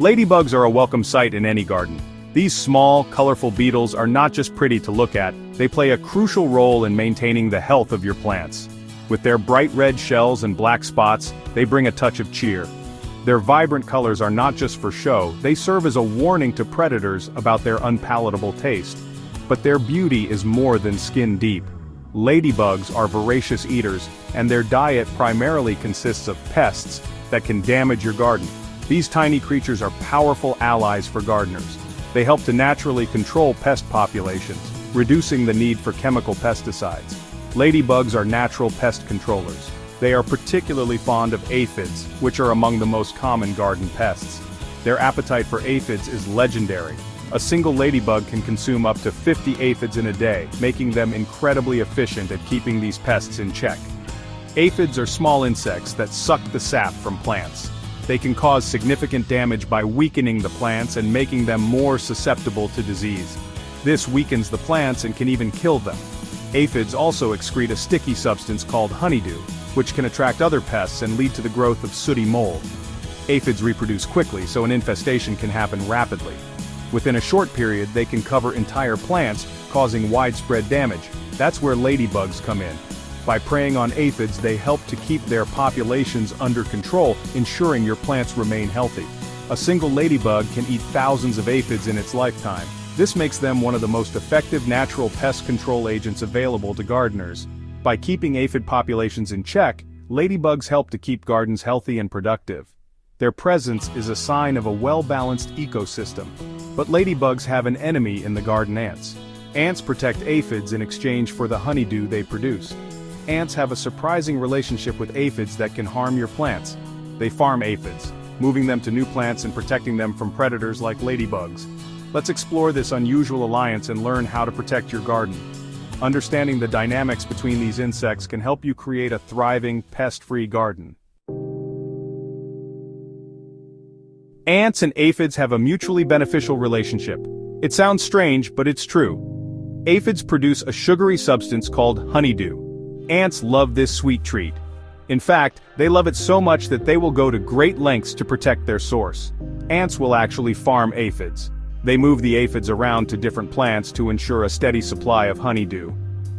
Ladybugs are a welcome sight in any garden. These small, colorful beetles are not just pretty to look at, they play a crucial role in maintaining the health of your plants. With their bright red shells and black spots, they bring a touch of cheer. Their vibrant colors are not just for show, they serve as a warning to predators about their unpalatable taste. But their beauty is more than skin deep. Ladybugs are voracious eaters, and their diet primarily consists of pests that can damage your garden. These tiny creatures are powerful allies for gardeners. They help to naturally control pest populations, reducing the need for chemical pesticides. Ladybugs are natural pest controllers. They are particularly fond of aphids, which are among the most common garden pests. Their appetite for aphids is legendary. A single ladybug can consume up to 50 aphids in a day, making them incredibly efficient at keeping these pests in check. Aphids are small insects that suck the sap from plants. They can cause significant damage by weakening the plants and making them more susceptible to disease. This weakens the plants and can even kill them. Aphids also excrete a sticky substance called honeydew, which can attract other pests and lead to the growth of sooty mold. Aphids reproduce quickly, so an infestation can happen rapidly. Within a short period, they can cover entire plants, causing widespread damage. That's where ladybugs come in. By preying on aphids, they help to keep their populations under control, ensuring your plants remain healthy. A single ladybug can eat thousands of aphids in its lifetime. This makes them one of the most effective natural pest control agents available to gardeners. By keeping aphid populations in check, ladybugs help to keep gardens healthy and productive. Their presence is a sign of a well-balanced ecosystem. But ladybugs have an enemy in the garden ants. Ants protect aphids in exchange for the honeydew they produce. Ants have a surprising relationship with aphids that can harm your plants. They farm aphids, moving them to new plants and protecting them from predators like ladybugs. Let's explore this unusual alliance and learn how to protect your garden. Understanding the dynamics between these insects can help you create a thriving, pest-free garden. Ants and aphids have a mutually beneficial relationship. It sounds strange, but it's true. Aphids produce a sugary substance called honeydew. Ants love this sweet treat. In fact, they love it so much that they will go to great lengths to protect their source. Ants will actually farm aphids. They move the aphids around to different plants to ensure a steady supply of honeydew.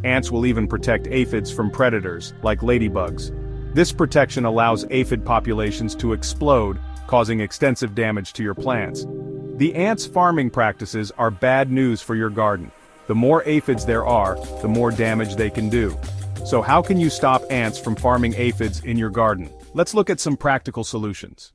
Ants will even protect aphids from predators, like ladybugs. This protection allows aphid populations to explode, causing extensive damage to your plants. The ants' farming practices are bad news for your garden. The more aphids there are, the more damage they can do. So how can you stop ants from farming aphids in your garden? Let's look at some practical solutions.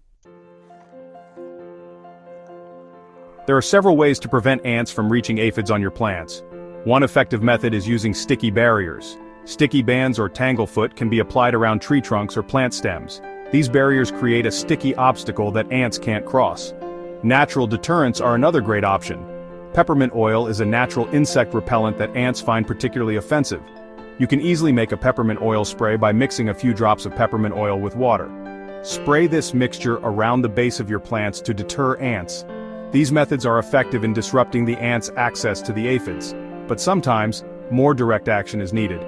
There are several ways to prevent ants from reaching aphids on your plants. One effective method is using sticky barriers. Sticky bands or tanglefoot can be applied around tree trunks or plant stems. These barriers create a sticky obstacle that ants can't cross. Natural deterrents are another great option. Peppermint oil is a natural insect repellent that ants find particularly offensive. You can easily make a peppermint oil spray by mixing a few drops of peppermint oil with water. Spray this mixture around the base of your plants to deter ants. These methods are effective in disrupting the ants' access to the aphids, but sometimes, more direct action is needed.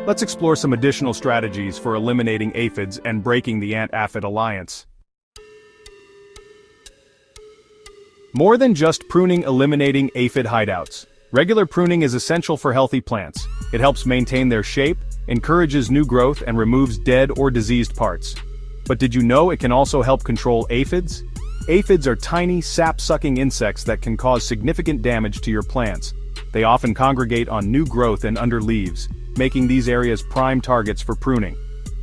Let's explore some additional strategies for eliminating aphids and breaking the ant-aphid alliance. More than just pruning, eliminating aphid hideouts. Regular pruning is essential for healthy plants. It helps maintain their shape, encourages new growth, and removes dead or diseased parts. But did you know it can also help control aphids? Aphids are tiny, sap-sucking insects that can cause significant damage to your plants. They often congregate on new growth and under leaves, making these areas prime targets for pruning.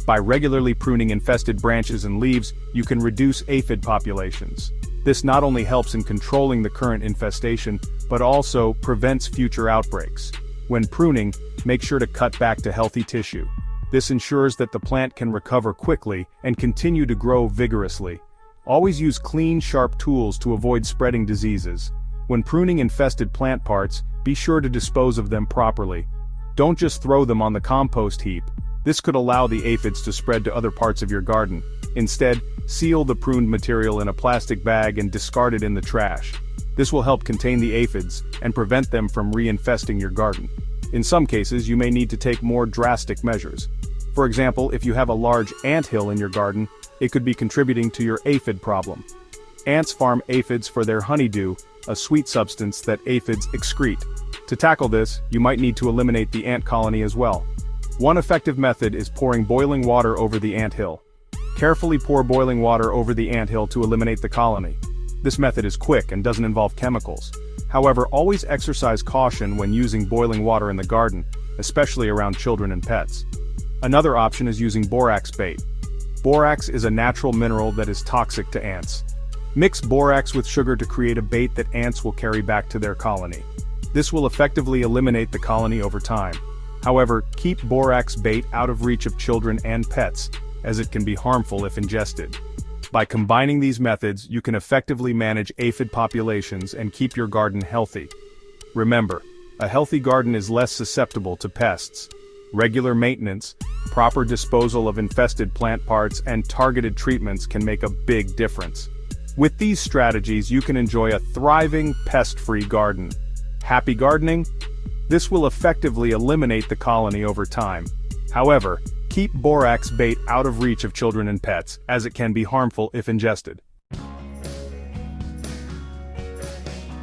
By regularly pruning infested branches and leaves, you can reduce aphid populations. This not only helps in controlling the current infestation, but also prevents future outbreaks. When pruning, make sure to cut back to healthy tissue. This ensures that the plant can recover quickly and continue to grow vigorously. Always use clean, sharp tools to avoid spreading diseases. When pruning infested plant parts, be sure to dispose of them properly. Don't just throw them on the compost heap. This could allow the aphids to spread to other parts of your garden. Instead, seal the pruned material in a plastic bag and discard it in the trash. This will help contain the aphids and prevent them from reinfesting your garden. In some cases, you may need to take more drastic measures. For example, if you have a large ant hill in your garden, it could be contributing to your aphid problem. Ants farm aphids for their honeydew, a sweet substance that aphids excrete. To tackle this, you might need to eliminate the ant colony as well. One effective method is pouring boiling water over the anthill. Carefully pour boiling water over the anthill to eliminate the colony. This method is quick and doesn't involve chemicals. However, always exercise caution when using boiling water in the garden, especially around children and pets. Another option is using borax bait. Borax is a natural mineral that is toxic to ants. Mix borax with sugar to create a bait that ants will carry back to their colony. This will effectively eliminate the colony over time. However, keep borax bait out of reach of children and pets, as it can be harmful if ingested. By combining these methods, you can effectively manage aphid populations and keep your garden healthy. Remember, a healthy garden is less susceptible to pests. Regular maintenance, proper disposal of infested plant parts, and targeted treatments can make a big difference. With these strategies, you can enjoy a thriving, pest-free garden. Happy gardening? This will effectively eliminate the colony over time. However, keep borax bait out of reach of children and pets, as it can be harmful if ingested.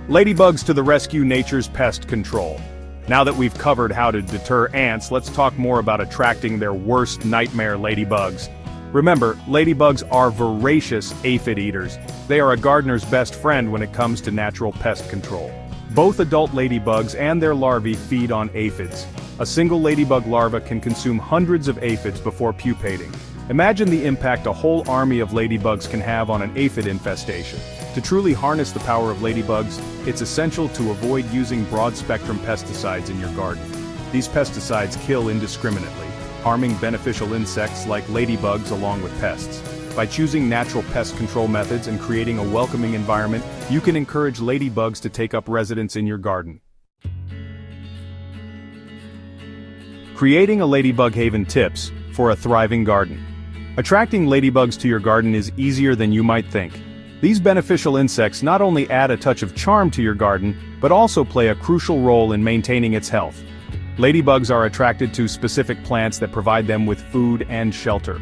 Ladybugs to the rescue, nature's pest control. Now that we've covered how to deter ants, let's talk more about attracting their worst nightmare, ladybugs. Remember, ladybugs are voracious aphid eaters. They are a gardener's best friend when it comes to natural pest control. Both adult ladybugs and their larvae feed on aphids. A single ladybug larva can consume hundreds of aphids before pupating. Imagine the impact a whole army of ladybugs can have on an aphid infestation. To truly harness the power of ladybugs, it's essential to avoid using broad-spectrum pesticides in your garden. These pesticides kill indiscriminately, harming beneficial insects like ladybugs along with pests. By choosing natural pest control methods and creating a welcoming environment, you can encourage ladybugs to take up residence in your garden. Creating a ladybug haven, tips for a thriving garden. Attracting ladybugs to your garden is easier than you might think. These beneficial insects not only add a touch of charm to your garden, but also play a crucial role in maintaining its health. Ladybugs are attracted to specific plants that provide them with food and shelter.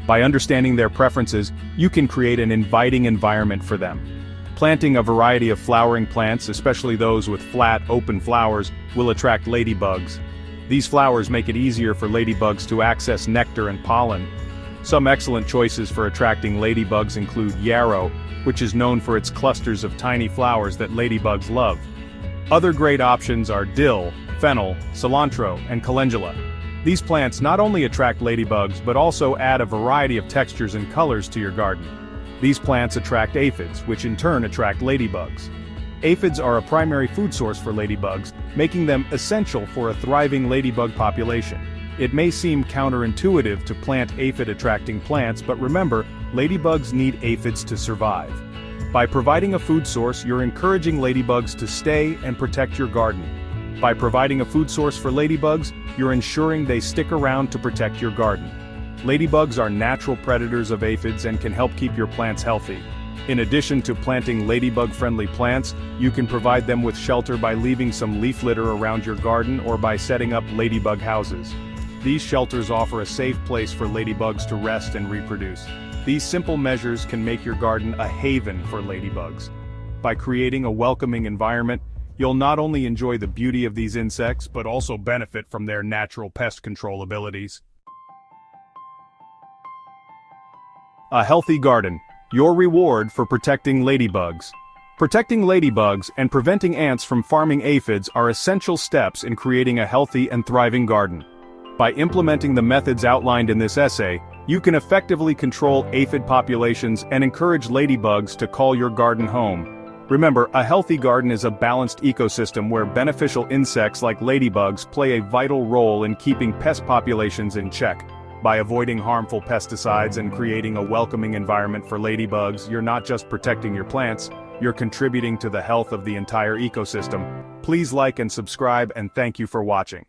By understanding their preferences, you can create an inviting environment for them. Planting a variety of flowering plants, especially those with flat, open flowers, will attract ladybugs. These flowers make it easier for ladybugs to access nectar and pollen. Some excellent choices for attracting ladybugs include yarrow, which is known for its clusters of tiny flowers that ladybugs love. Other great options are dill, fennel, cilantro, and calendula. These plants not only attract ladybugs but also add a variety of textures and colors to your garden. These plants attract aphids, which in turn attract ladybugs. Aphids are a primary food source for ladybugs, making them essential for a thriving ladybug population. It may seem counterintuitive to plant aphid-attracting plants, but remember, ladybugs need aphids to survive. By providing a food source, you're encouraging ladybugs to stay and protect your garden. By providing a food source for ladybugs, you're ensuring they stick around to protect your garden. Ladybugs are natural predators of aphids and can help keep your plants healthy. In addition to planting ladybug-friendly plants, you can provide them with shelter by leaving some leaf litter around your garden or by setting up ladybug houses. These shelters offer a safe place for ladybugs to rest and reproduce. These simple measures can make your garden a haven for ladybugs. By creating a welcoming environment, you'll not only enjoy the beauty of these insects but also benefit from their natural pest control abilities. A healthy garden, your reward for protecting ladybugs. Protecting ladybugs and preventing ants from farming aphids are essential steps in creating a healthy and thriving garden. By implementing the methods outlined in this essay, you can effectively control aphid populations and encourage ladybugs to call your garden home. Remember, a healthy garden is a balanced ecosystem where beneficial insects like ladybugs play a vital role in keeping pest populations in check. By avoiding harmful pesticides and creating a welcoming environment for ladybugs, you're not just protecting your plants, you're contributing to the health of the entire ecosystem. Please like and subscribe, and thank you for watching.